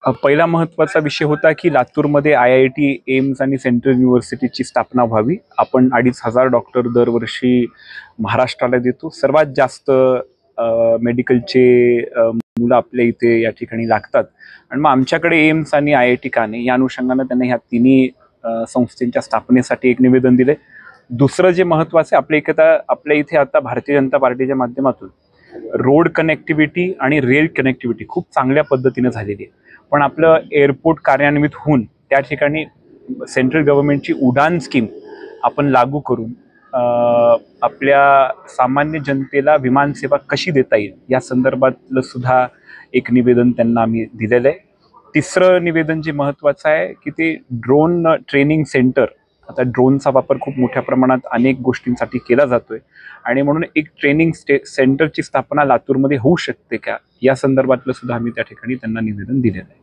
पहिला महत्त्वाचा विषय होता की लातूरमध्ये IIT, एम्स आणि सेंट्रल युनिव्हर्सिटीची स्थापना व्हावी. आपण 2,500 डॉक्टर दरवर्षी महाराष्ट्राला देतो. सर्वात जास्त मेडिकलचे मुलं आपल्या इथे या ठिकाणी लागतात आणि मग आमच्याकडे एम्स आणि IIT का नाही या अनुषंगाने त्यांनी ह्या तिन्ही संस्थेच्या स्थापनेसाठी एक निवेदन दिले. दुसरं जे महत्त्वाचं आहे, आपल्या इथे आता भारतीय जनता पार्टीच्या माध्यमातून रोड कनेक्टिव्हिटी आणि रेल कनेक्टिव्हिटी खूप चांगल्या पद्धतीने झालेली आहे. पण आपलं एअरपोर्ट कार्यान्वित होऊन त्या ठिकाणी सेंट्रल गव्हर्नमेंटची उडान स्कीम आपण लागू करून आपल्या सामान्य जनतेला विमानसेवा कशी देता येईल या संदर्भातलं सुद्धा एक निवेदन त्यांना आम्ही दिलेलं आहे. तिसरं निवेदन जे महत्त्वाचं आहे की ते ड्रोन ट्रेनिंग सेंटर, आता ड्रोनचा वापर खूप मोठ्या प्रमाणात अनेक गोष्टींसाठी केला जातोय आणि म्हणून एक ट्रेनिंग सेंटरची स्थापना लातूरमध्ये होऊ शकते का या संदर्भातलं सुद्धा आम्ही त्या ठिकाणी त्यांना निवेदन दिलेलं आहे.